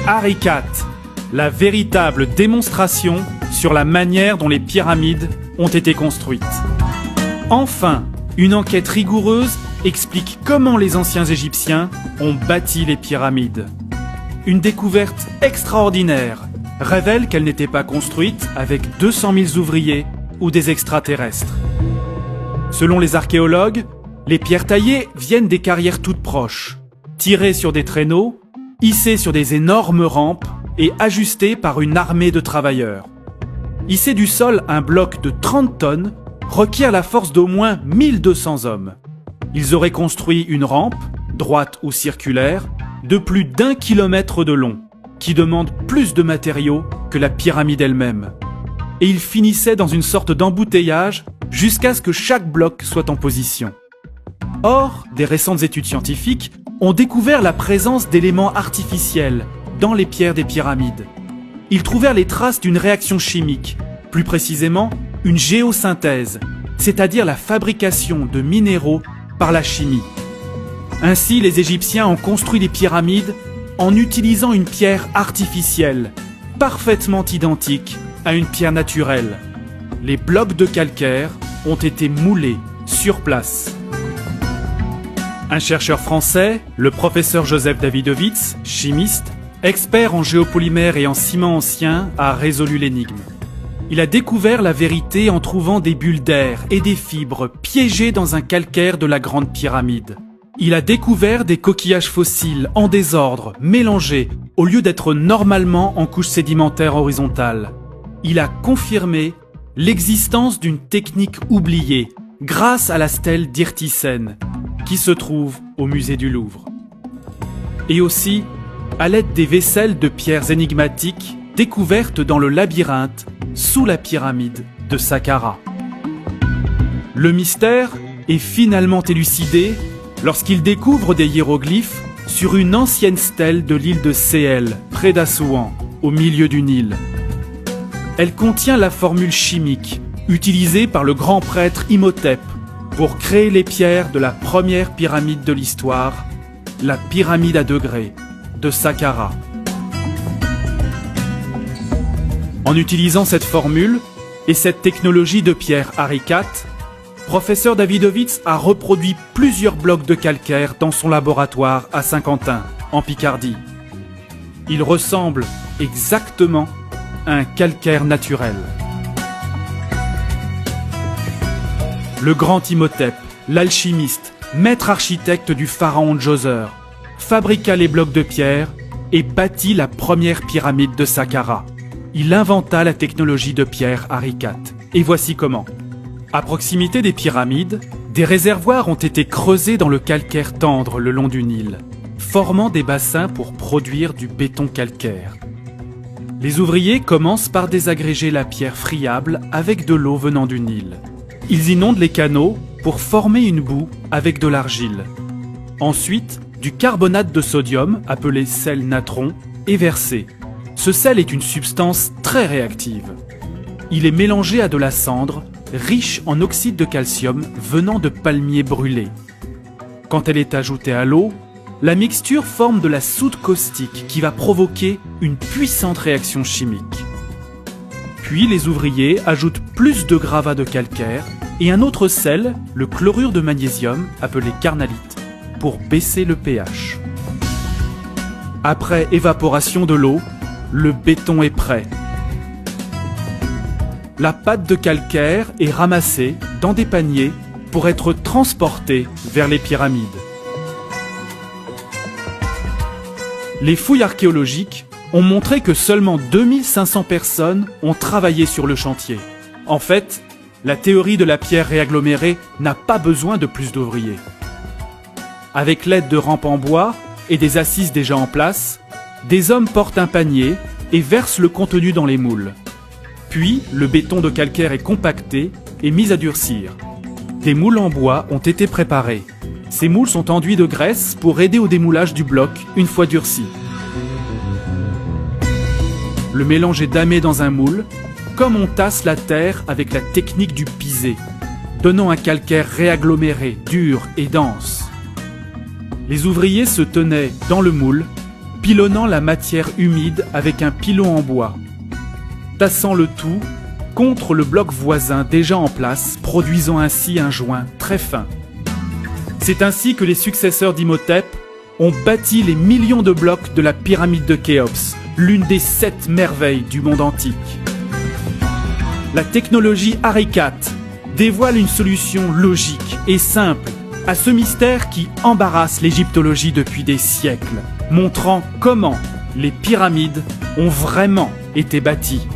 Harry IV, la véritable démonstration sur la manière dont les pyramides ont été construites. Enfin, une enquête rigoureuse explique comment les anciens Égyptiens ont bâti les pyramides. Une découverte extraordinaire révèle qu'elles n'étaient pas construites avec 200 000 ouvriers ou des extraterrestres. Selon les archéologues, les pierres taillées viennent des carrières toutes proches, tirées sur des traîneaux, hissées sur des énormes rampes et ajustées par une armée de travailleurs. Hisser du sol un bloc de 30 tonnes requiert la force d'au moins 1200 hommes. Ils auraient construit une rampe, droite ou circulaire, de plus d'1 kilomètre de long, qui demande plus de matériaux que la pyramide elle-même. Et ils finissaient dans une sorte d'embouteillage jusqu'à ce que chaque bloc soit en position. Or, des récentes études scientifiques ont découvert la présence d'éléments artificiels dans les pierres des pyramides. Ils trouvèrent les traces d'une réaction chimique, plus précisément une géosynthèse, c'est-à-dire la fabrication de minéraux par la chimie. Ainsi, les Égyptiens ont construit les pyramides en utilisant une pierre artificielle, parfaitement identique à une pierre naturelle. Les blocs de calcaire ont été moulés sur place. Un chercheur français, le professeur Joseph Davidovits, chimiste, expert en géopolymères et en ciment ancien, a résolu l'énigme. Il a découvert la vérité en trouvant des bulles d'air et des fibres piégées dans un calcaire de la Grande Pyramide. Il a découvert des coquillages fossiles en désordre, mélangés, au lieu d'être normalement en couche sédimentaire horizontale. Il a confirmé l'existence d'une technique oubliée grâce à la stèle d'Irtisen, qui se trouve au musée du Louvre. Et aussi, à l'aide des vaisselles de pierres énigmatiques découvertes dans le labyrinthe sous la pyramide de Saqqara. Le mystère est finalement élucidé lorsqu'il découvre des hiéroglyphes sur une ancienne stèle de l'île de Séhel, près d'Assouan, au milieu du Nil. Elle contient la formule chimique utilisée par le grand prêtre Imhotep pour créer les pierres de la première pyramide de l'histoire, la pyramide à degrés de Saqqara. En utilisant cette formule et cette technologie de pierre Harry IV, professeur Davidovits a reproduit plusieurs blocs de calcaire dans son laboratoire à Saint-Quentin, en Picardie. Il ressemble exactement à un calcaire naturel. Le grand Imhotep, l'alchimiste, maître architecte du pharaon Djoser, fabriqua les blocs de pierre et bâtit la première pyramide de Saqqara. Il inventa la technologie de pierre Harry IV. Et voici comment. À proximité des pyramides, des réservoirs ont été creusés dans le calcaire tendre le long du Nil, formant des bassins pour produire du béton calcaire. Les ouvriers commencent par désagréger la pierre friable avec de l'eau venant du Nil. Ils inondent les canaux pour former une boue avec de l'argile. Ensuite, du carbonate de sodium, appelé sel natron, est versé. Ce sel est une substance très réactive. Il est mélangé à de la cendre, riche en oxyde de calcium venant de palmiers brûlés. Quand elle est ajoutée à l'eau, la mixture forme de la soude caustique qui va provoquer une puissante réaction chimique. Puis les ouvriers ajoutent plus de gravats de calcaire et un autre sel, le chlorure de magnésium, appelé carnalite, pour baisser le pH. Après évaporation de l'eau, le béton est prêt. La pâte de calcaire est ramassée dans des paniers pour être transportée vers les pyramides. Les fouilles archéologiques ont montré que seulement 2500 personnes ont travaillé sur le chantier. En fait, la théorie de la pierre réagglomérée n'a pas besoin de plus d'ouvriers. Avec l'aide de rampes en bois et des assises déjà en place, des hommes portent un panier et versent le contenu dans les moules. Puis, le béton de calcaire est compacté et mis à durcir. Des moules en bois ont été préparés. Ces moules sont enduits de graisse pour aider au démoulage du bloc une fois durci. Le mélange est damé dans un moule, comme on tasse la terre avec la technique du pisé, donnant un calcaire réaggloméré, dur et dense. Les ouvriers se tenaient dans le moule pilonnant la matière humide avec un pilon en bois, tassant le tout contre le bloc voisin déjà en place, produisant ainsi un joint très fin. C'est ainsi que les successeurs d'Imhotep ont bâti les millions de blocs de la pyramide de Khéops, l'une des 7 merveilles du monde antique. La technologie Arikat dévoile une solution logique et simple à ce mystère qui embarrasse l'égyptologie depuis des siècles, montrant comment les pyramides ont vraiment été bâties.